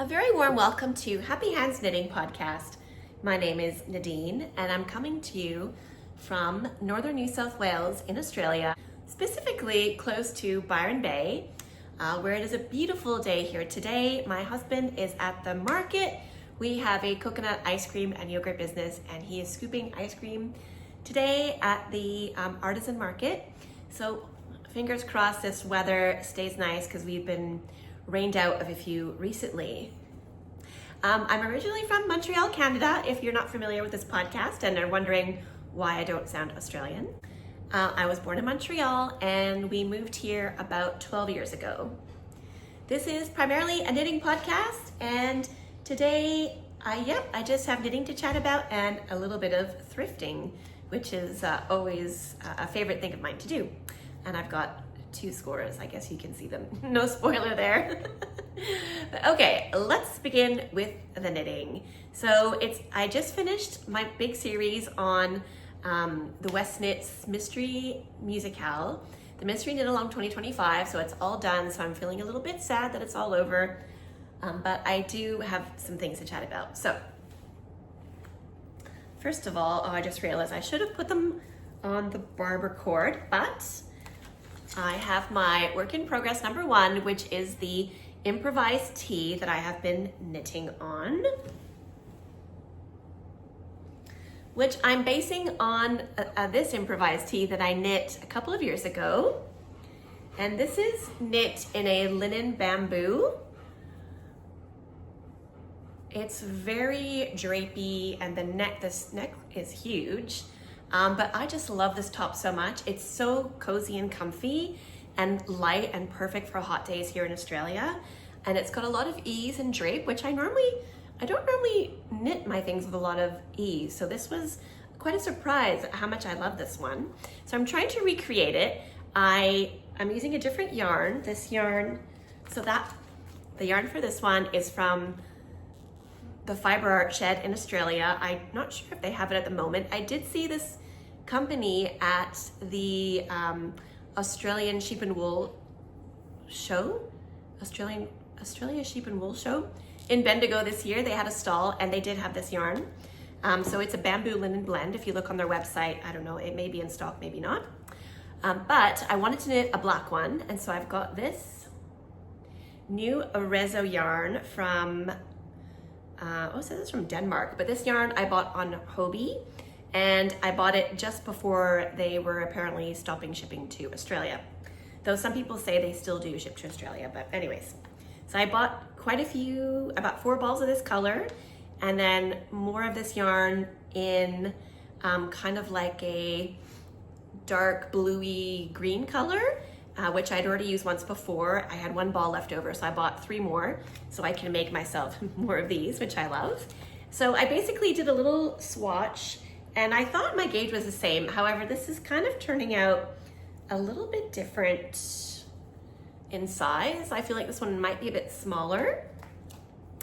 very warm welcome to Happy Hands Knitting Podcast. My name is Nadine and I'm coming to you from northern New South Wales in Australia, specifically close to Byron Bay, where it is a beautiful day here today. My husband is at the market. We have a coconut ice cream and yogurt business and he is scooping ice cream today at the artisan market. So fingers crossed this weather stays nice because we've been rained out of a few recently. I'm originally from Montreal, Canada, if you're not familiar with this podcast and are wondering why I don't sound Australian. I was born in Montreal and we moved here about 12 years ago. This is primarily a knitting podcast and today, I just have knitting to chat about and a little bit of thrifting, which is always a favorite thing of mine to do. And I've got 2 scores, I guess you can see them. No spoiler there. But okay, let's begin with the knitting. So I just finished my big series on the West Knits Mystery Musicale, the Mystery Knit Along 2025, so it's all done, so I'm feeling a little bit sad that it's all over, but I do have some things to chat about. So, first of all, I just realized I should have put them on the barber cord, but I have my work in progress number 1, which is the improvised tee that I have been knitting on, which I'm basing on this improvised tee that I knit a couple of years ago. And this is knit in a linen bamboo. It's very drapey and this neck is huge. But I just love this top so much. It's so cozy and comfy and light and perfect for hot days here in Australia. And it's got a lot of ease and drape, which I don't normally knit my things with a lot of ease. So this was quite a surprise at how much I love this one. So I'm trying to recreate it. I'm using a different yarn. This yarn, the yarn for this one is from the Fiber Art Shed in Australia. I'm not sure if they have it at the moment. I did see this company at the Australian Sheep and Wool show, Australia Sheep and Wool show in Bendigo this year. They had a stall and they did have this yarn. So it's a bamboo linen blend. If you look on their website, I don't know, it may be in stock, maybe not. But I wanted to knit a black one. And so I've got this new Arrezzo yarn from it says it's from Denmark, but this yarn I bought on Hobie, and I bought it just before they were apparently stopping shipping to Australia. Though some people say they still do ship to Australia, but anyways. So I bought quite a few, about 4 balls of this color, and then more of this yarn in kind of like a dark bluey green color, which I'd already used once before. I had 1 ball left over, so I bought 3 more so I can make myself more of these, which I love. So I basically did a little swatch and I thought my gauge was the same. However, this is kind of turning out a little bit different in size. I feel like this one might be a bit smaller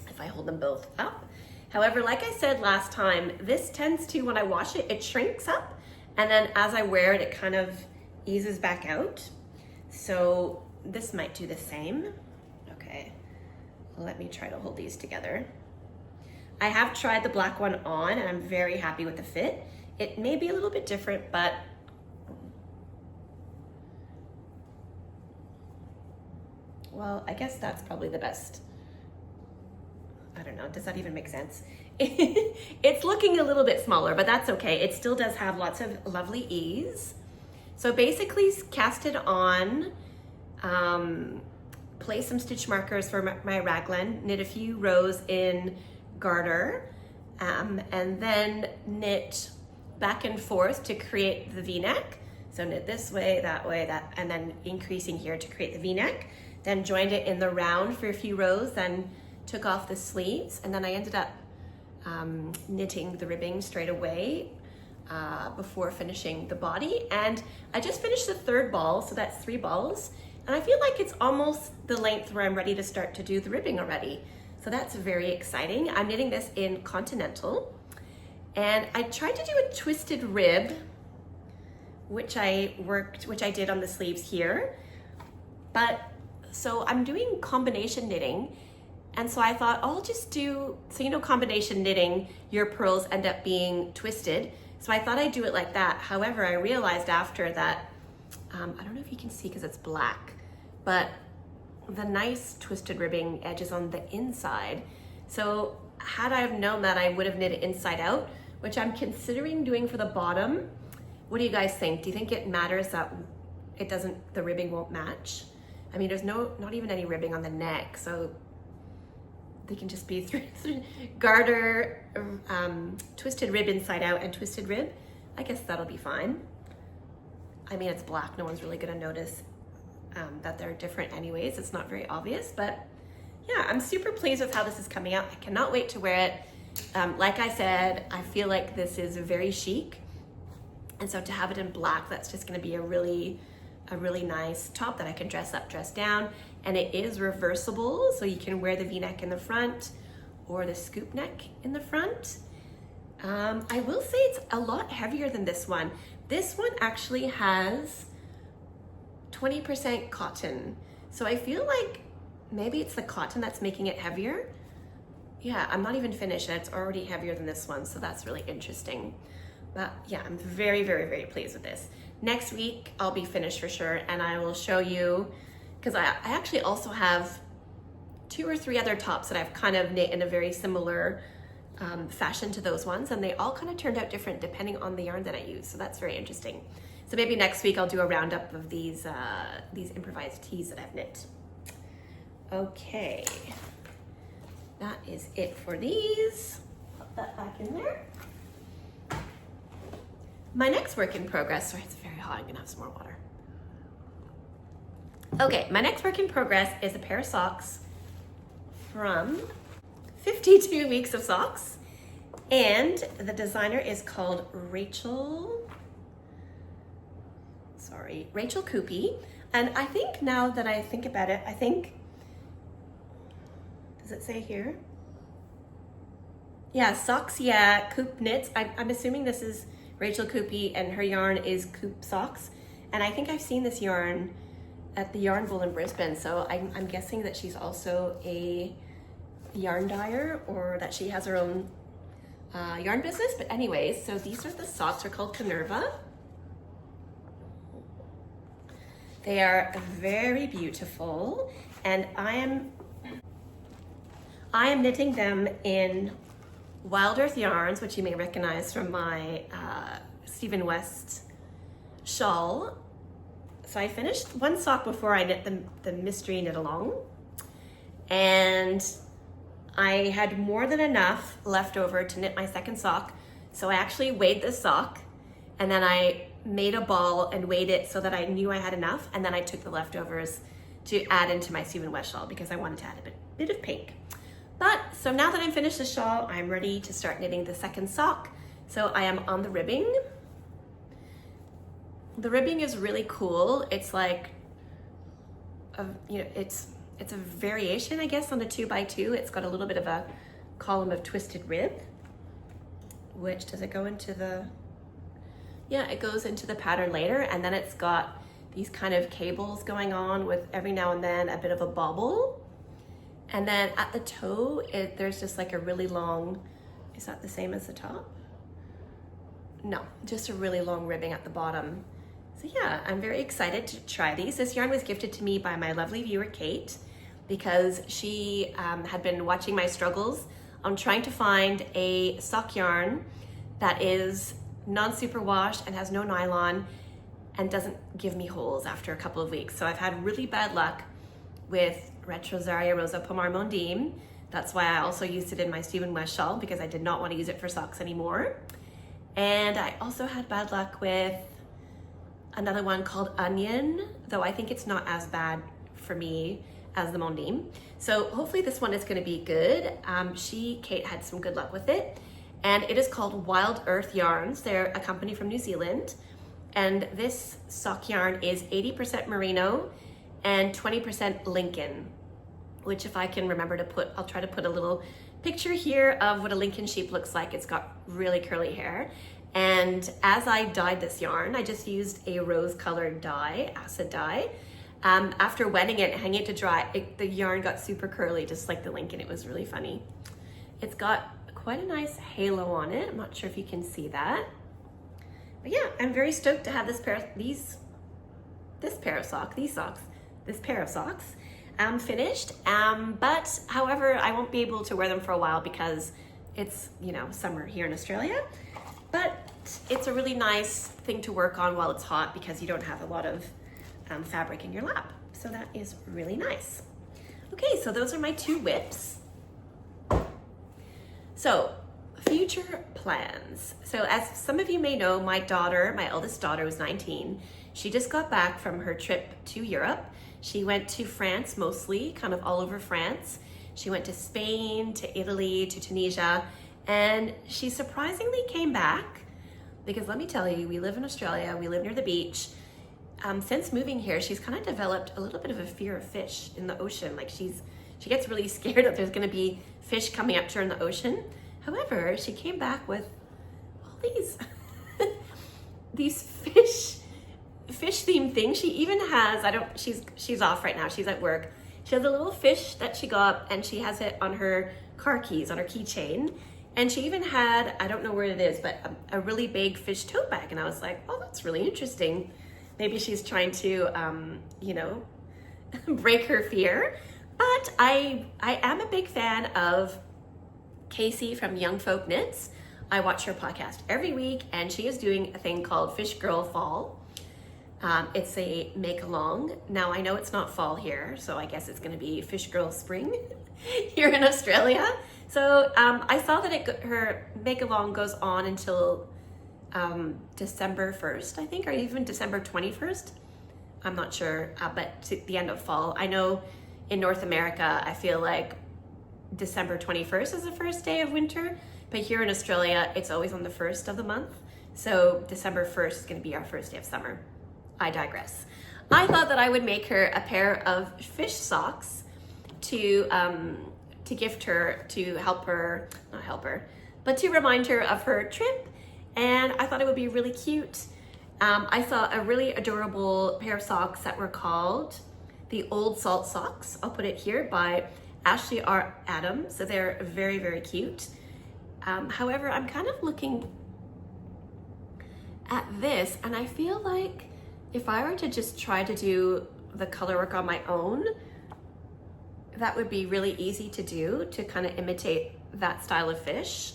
if I hold them both up. However, like I said last time, this tends to, when I wash it, it shrinks up, and then as I wear it, it kind of eases back out. So this might do the same. Okay, let me try to hold these together. I have tried the black one on and I'm very happy with the fit. It may be a little bit different, but well, I guess that's probably the best. I don't know, does that even make sense? It's looking a little bit smaller, but that's okay. It still does have lots of lovely ease. So basically cast it on, place some stitch markers for my raglan, knit a few rows in garter, and then knit back and forth to create the V-neck. So knit this way, that, and then increasing here to create the V-neck. Then joined it in the round for a few rows, then took off the sleeves, and then I ended up knitting the ribbing straight away before finishing the body. And I just finished the 3rd ball, so that's 3 balls. And I feel like it's almost the length where I'm ready to start to do the ribbing already. So that's very exciting. I'm knitting this in Continental. And I tried to do a twisted rib, which I did on the sleeves here. But so I'm doing combination knitting, And so I thought, I'll just do, so you know, combination knitting, your pearls end up being twisted. So I thought I'd do it like that. However, I realized after that, I don't know if you can see because it's black, but the nice twisted ribbing edge is on the inside. So had I have known that, I would have knit it inside out, which I'm considering doing for the bottom. What do you guys think? Do you think it matters that it doesn't, the ribbing won't match? I mean, there's not even any ribbing on the neck, so they can just be garter, twisted rib inside out and twisted rib. I guess that'll be fine. I mean, it's black, no one's really gonna notice that they're different anyways. It's not very obvious, but yeah, I'm super pleased with how this is coming out. I cannot wait to wear it. Like I said, I feel like this is very chic. And so to have it in black, that's just gonna be a really nice top that I can dress up, dress down. And it is reversible, so you can wear the V-neck in the front or the scoop neck in the front. I will say it's a lot heavier than this one. This one actually has 20% cotton. So I feel like maybe it's the cotton that's making it heavier. Yeah, I'm not even finished and it's already heavier than this one, so that's really interesting. But yeah, I'm very, very, very pleased with this. Next week, I'll be finished for sure, and I will show you, because I actually also have 2 or 3 other tops that I've kind of knit in a very similar fashion to those ones, and they all kind of turned out different depending on the yarn that I use, so that's very interesting. So maybe next week I'll do a roundup of these improvised tees that I've knit. Okay, that is it for these. Put that back in there. My next work in progress, sorry, it's very hot, I'm gonna have some more water. Okay, my next work in progress is a pair of socks from 52 Weeks of Socks. And the designer is called Rachel Coopey. And I think now that I think about it, does it say here? Yeah, Socks, yeah, Coop Knits. I'm assuming this is Rachel Coopey and her yarn is Coop Socks. And I think I've seen this yarn at the Yarn Bowl in Brisbane. So I'm guessing that she's also a yarn dyer or that she has her own yarn business. But anyways, so these are the socks, they're called Kanerva. They are very beautiful. And I am knitting them in Wild Earth yarns, which you may recognize from my Stephen West shawl. So I finished one sock before I knit the mystery knit along, and I had more than enough left over to knit my second sock. So I actually weighed this sock, and then I made a ball and weighed it so that I knew I had enough, and then I took the leftovers to add into my Stephen West shawl because I wanted to add a bit of pink. But so now that I'm finished the shawl, I'm ready to start knitting the second sock. So I am on the ribbing. The ribbing is really cool. It's like, it's a variation, I guess, on the 2x2. It's got a little bit of a column of twisted rib, which does it go into the, yeah, it goes into the pattern later. And then it's got these kind of cables going on with every now and then a bit of a bobble. And then at the toe, there's just like a really long, is that the same as the top? No, just a really long ribbing at the bottom. So yeah, I'm very excited to try these. This yarn was gifted to me by my lovely viewer, Kate, because she had been watching my struggles on trying to find a sock yarn that is non-superwash and has no nylon and doesn't give me holes after a couple of weeks. So I've had really bad luck with Retrosaria Rosa Pomar Mondim. That's why I also used it in my Stephen West shawl, because I did not want to use it for socks anymore. And I also had bad luck with another one called Onion, though I think it's not as bad for me as the Mondim. So hopefully this one is going to be good. Kate had some good luck with it. And it is called Wild Earth Yarns. They're a company from New Zealand. And this sock yarn is 80% Merino and 20% Lincoln, which if I can remember to put, I'll try to put a little picture here of what a Lincoln sheep looks like. It's got really curly hair. And as I dyed this yarn, I just used a rose-colored dye, acid dye. After wetting it and hanging it to dry, the yarn got super curly, just like the link, and it was really funny. It's got quite a nice halo on it. I'm not sure if you can see that. But yeah, I'm very stoked to have this pair of socks finished. But however, I won't be able to wear them for a while because it's, you know, summer here in Australia. But it's a really nice thing to work on while it's hot because you don't have a lot of fabric in your lap. So that is really nice. Okay, so those are my 2 whips. So, future plans. So as some of you may know, my eldest daughter was 19. She just got back from her trip to Europe. She went to France mostly, kind of all over France. She went to Spain, to Italy, to Tunisia, and she surprisingly came back because let me tell you, we live in Australia, we live near the beach. Since moving here, she's kind of developed a little bit of a fear of fish in the ocean. Like she gets really scared that there's gonna be fish coming up to her in the ocean. However, she came back with all these these fish themed things. She even has, she's off right now, she's at work. She has a little fish that she got and she has it on her car keys, on her keychain. And she even had, I don't know where it is, but a really big fish tote bag. And I was like, oh, that's really interesting. Maybe she's trying to, you know, break her fear. But I am a big fan of Casey from Young Folk Knits. I watch her podcast every week and she is doing a thing called Fish Girl Fall. It's a make along. Now I know it's not fall here, so I guess it's gonna be Fish Girl Spring here in Australia. So I saw that her make along goes on until December 1st, I think, or even December 21st. I'm not sure, but to the end of fall. I know in North America, I feel like December 21st is the first day of winter, but here in Australia, it's always on the 1st of the month. So December 1st is gonna be our first day of summer. I digress. I thought that I would make her a pair of fish socks to gift her, to help her, not help her, but to remind her of her trip. And I thought it would be really cute. I saw a really adorable pair of socks that were called the Old Salt Socks. I'll put it here by Ashley R. Adams. So they're very, very cute. However, I'm kind of looking at this and I feel like if I were to just try to do the color work on my own, that would be really easy to do, to kind of imitate that style of fish.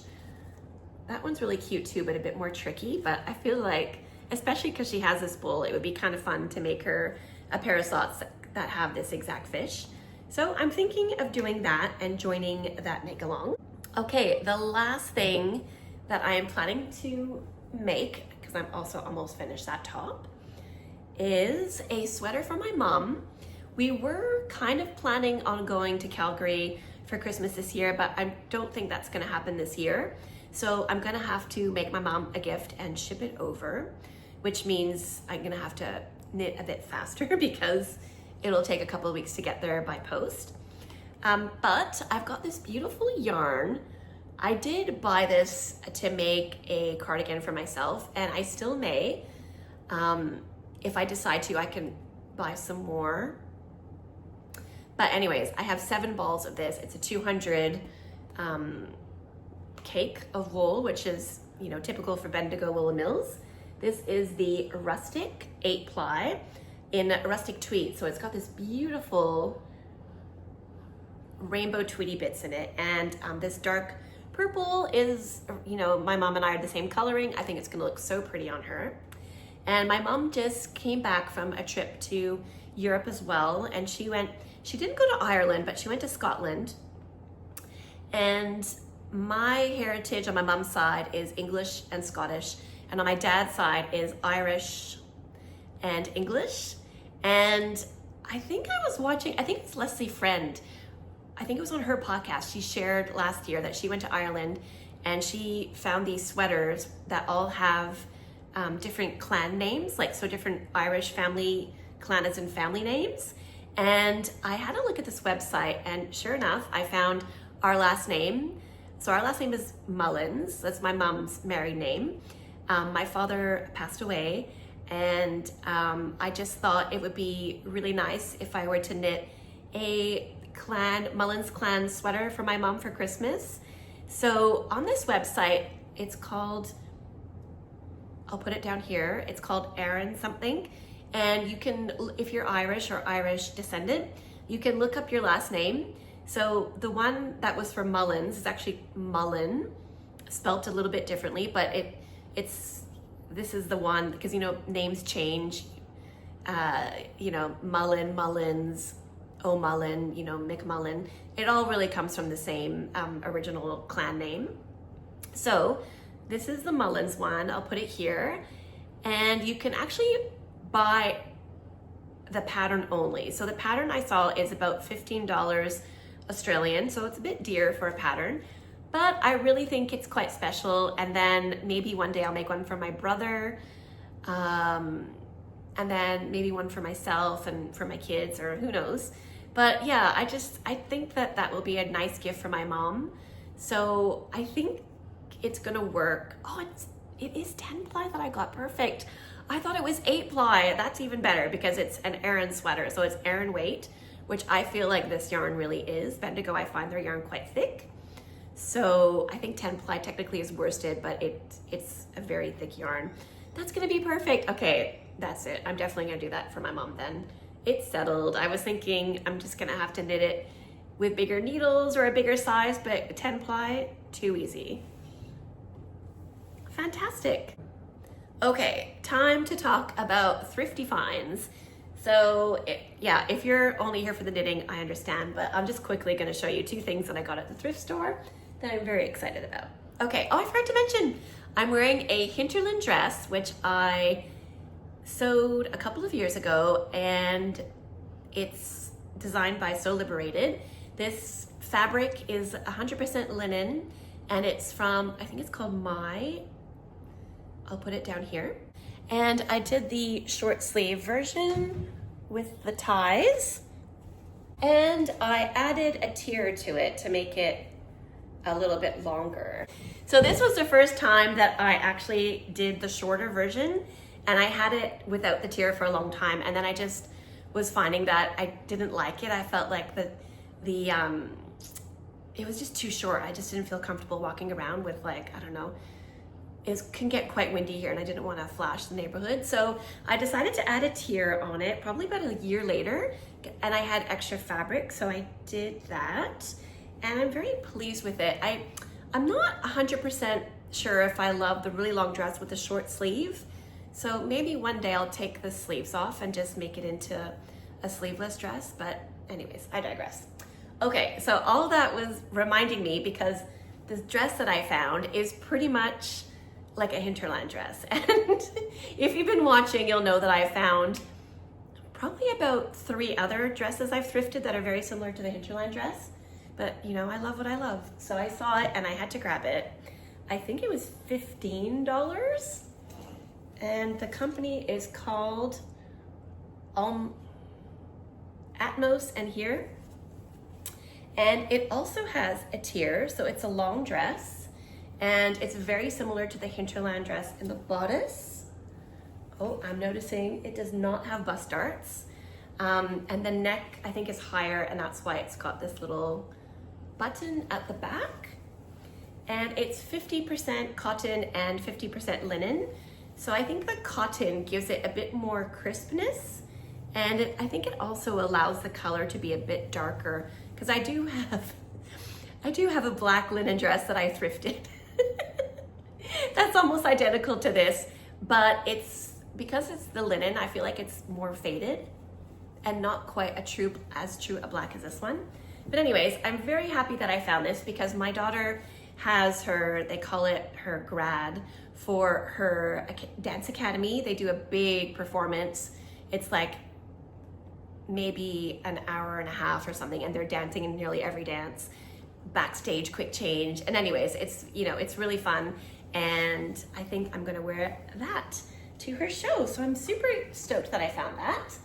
That one's really cute too, but a bit more tricky. But I feel like, especially because she has this bowl, it would be kind of fun to make her a pair of socks that have this exact fish. So I'm thinking of doing that and joining that make along. Okay, the last thing that I am planning to make, because I'm also almost finished that top, is a sweater for my mom. We were kind of planning on going to Calgary for Christmas this year, but I don't think that's gonna happen this year. So I'm gonna have to make my mom a gift and ship it over, which means I'm gonna have to knit a bit faster because it'll take a couple of weeks to get there by post. But I've got this beautiful yarn. I did buy this to make a cardigan for myself, and I still may. If I decide to, I can buy some more. But anyways, I have 7 balls of this. It's a 200 cake of wool, which is, you know, typical for Bendigo Woolen Mills. This is the Rustic 8-ply in Rustic Tweed. So it's got this beautiful rainbow tweedy bits in it. And this dark purple is, you know, my mom and I are the same coloring. I think it's gonna look so pretty on her. And my mom just came back from a trip to Europe as well. And she didn't go to Ireland, but she went to Scotland. And my heritage on my mom's side is English and Scottish. And on my dad's side is Irish and English. And I think it's Leslie Friend. I think it was on her podcast. She shared last year that she went to Ireland and she found these sweaters that all have different clan names, like so different Irish family, clan as in family names. And I had a look at this website and sure enough, I found our last name. So our last name is Mullens. That's my mom's married name. My father passed away And I just thought it would be really nice if I were to knit a Mullen's clan sweater for my mom for Christmas. So on this website, it's called, I'll put it down here, it's called Aran something. And you can, if you're Irish or Irish descendant, you can look up your last name. So the one that was for Mullen's is actually Mullen, spelt a little bit differently, but this is the one, because, you know, names change, you know, Mullen, Mullins, O'Mullen, you know, McMullen. It all really comes from the same original clan name. So this is the Mullins one. I'll put it here. And you can actually buy the pattern only. So the pattern I saw is about $15 Australian. So it's a bit dear for a pattern, but I really think it's quite special. And then maybe one day I'll make one for my brother. And then maybe one for myself and for my kids, or who knows. But yeah, I think that will be a nice gift for my mom. So I think it's gonna work. Oh, it is 10 ply that I got, perfect. I thought it was 8 ply. That's even better because it's an Aran sweater. So it's Aran weight, which I feel like this yarn really is. Bendigo, I find their yarn quite thick. So I think 10 ply technically is worsted, but it's a very thick yarn. That's gonna be perfect. Okay, that's it. I'm definitely gonna do that for my mom then. It's settled. I was thinking I'm just gonna have to knit it with bigger needles or a bigger size, but 10 ply, too easy. Fantastic. Okay, time to talk about thrifty finds. So yeah, if you're only here for the knitting, I understand, but I'm just quickly gonna show you 2 things that I got at the thrift store that I'm very excited about. Okay, oh, I forgot to mention, I'm wearing a hinterland dress, which I sewed a couple of years ago, and it's designed by Sew Liberated. This fabric is 100% linen, and it's from, I think it's called I'll put it down here. And I did the short sleeve version with the ties, and I added a tier to it to make it a little bit longer. So this was the first time that I actually did the shorter version, and I had it without the tier for a long time, and then I just was finding that I didn't like it. I felt like it was just too short. I just didn't feel comfortable walking around with, like, I don't know, it can get quite windy here and I didn't want to flash the neighborhood. So I decided to add a tier on it probably about a year later, and I had extra fabric, so I did that, and I'm very pleased with it. I'm not 100% sure if I love the really long dress with the short sleeve. So maybe one day I'll take the sleeves off and just make it into a sleeveless dress, but anyways, I digress. Okay, so all that was reminding me, because this dress that I found is pretty much like a hinterland dress. And if you've been watching, you'll know that I found probably about 3 other dresses I've thrifted that are very similar to the hinterland dress. But you know, I love what I love. So I saw it and I had to grab it. I think it was $15. And the company is called Atmos and Here. And it also has a tier, so it's a long dress, and it's very similar to the hinterland dress in the bodice. Oh, I'm noticing it does not have bust darts. And the neck, I think, is higher, and that's why it's got this little button at the back. And it's 50% cotton and 50% linen. So I think the cotton gives it a bit more crispness, and I think it also allows the color to be a bit darker, because I do have a black linen dress that I thrifted. That's almost identical to this, but because it's the linen, I feel like it's more faded and not quite as true a black as this one. But anyways, I'm very happy that I found this, because my daughter has they call it her grad for her dance academy. They do a big performance. It's like maybe an hour and a half or something, and they're dancing in nearly every dance, backstage, quick change. And anyways, it's really fun, and I think I'm gonna wear that to her show. So I'm super stoked that I found that.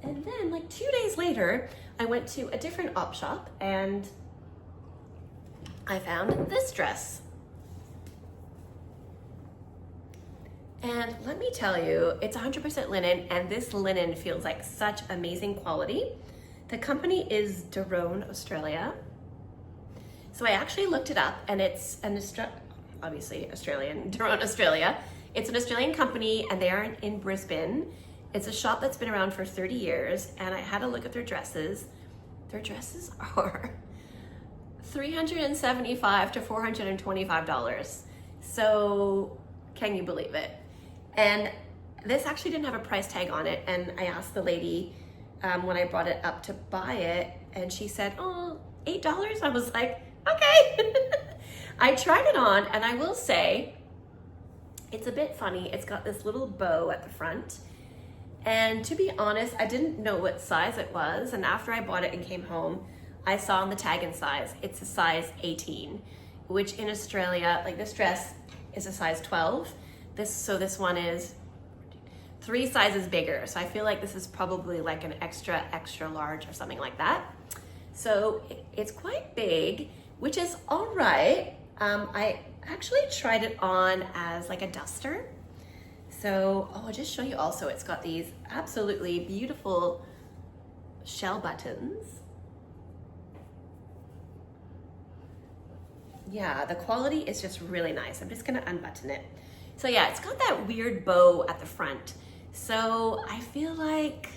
And then, like 2 days later, I went to a different op shop and I found this dress. And let me tell you, it's 100% linen, and this linen feels like such amazing quality. The company is Daronne Australia. So I actually looked it up, and it's obviously Australian, Daronne Australia. It's an Australian company, and they are in Brisbane. It's a shop that's been around for 30 years, and I had a look at their dresses. Their dresses are $375 to $425. So can you believe it? And this actually didn't have a price tag on it. And I asked the lady when I brought it up to buy it, and she said, oh, $8. I was like, okay. I tried it on, and I will say, it's a bit funny. It's got this little bow at the front. And to be honest, I didn't know what size it was. And after I bought it and came home, I saw on the tag and size, it's a size 18, which in Australia, like this dress is a size 12. This one is 3 sizes bigger. So I feel like this is probably like an extra large or something like that. So it's quite big, which is all right. I actually tried it on as like a duster. So, I'll just show you also, it's got these absolutely beautiful shell buttons. Yeah, the quality is just really nice. I'm just gonna unbutton it. So yeah, it's got that weird bow at the front. So I feel like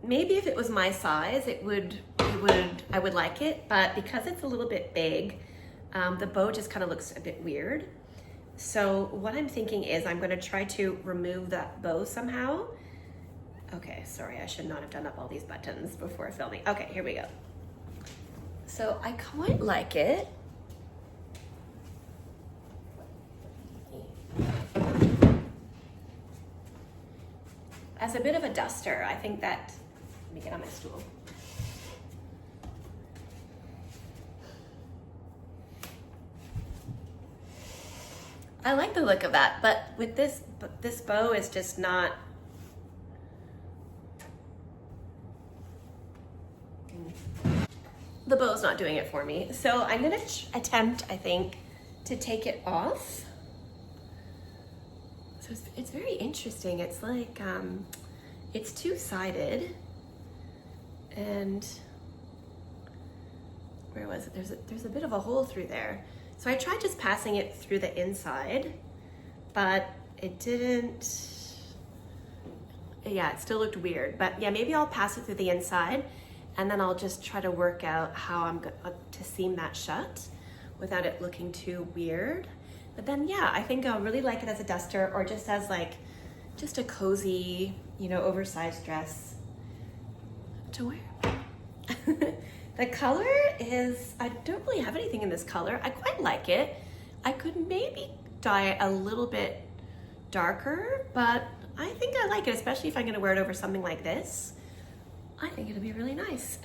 maybe if it was my size, I would like it, but because it's a little bit big, the bow just kind of looks a bit weird. So what I'm thinking is I'm gonna try to remove that bow somehow. Okay, sorry, I should not have done up all these buttons before filming. Okay, here we go. So I quite like it. As a bit of a duster, I think that, let me get on my stool. I like the look of that, but with this bow is just not. The bow's not doing it for me. So I'm gonna attempt, I think, to take it off. So it's very interesting. It's like, it's two-sided, and where was it? There's a bit of a hole through there. So I tried just passing it through the inside, but it didn't, yeah, it still looked weird. But yeah, maybe I'll pass it through the inside, and then I'll just try to work out how I'm going to seam that shut without it looking too weird. But then yeah, I think I'll really like it as a duster, or just as like, just a cozy, you know, oversized dress to wear. The color is, I don't really have anything in this color. I quite like it. I could maybe dye it a little bit darker, but I think I like it, especially if I'm gonna wear it over something like this. I think it'll be really nice.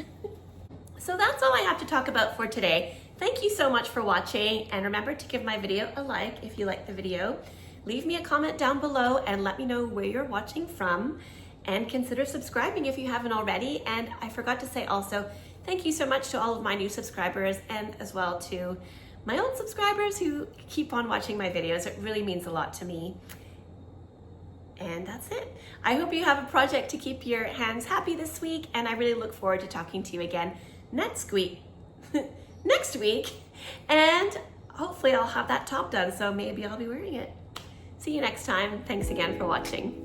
So that's all I have to talk about for today. Thank you so much for watching, and remember to give my video a like if you like the video. Leave me a comment down below and let me know where you're watching from, and consider subscribing if you haven't already. And I forgot to say also, thank you so much to all of my new subscribers, and as well to my old subscribers who keep on watching my videos. It really means a lot to me. And that's it. I hope you have a project to keep your hands happy this week, and I really look forward to talking to you again next week. Next week, and hopefully I'll have that top done, so maybe I'll be wearing it. See you next time. Thanks again for watching.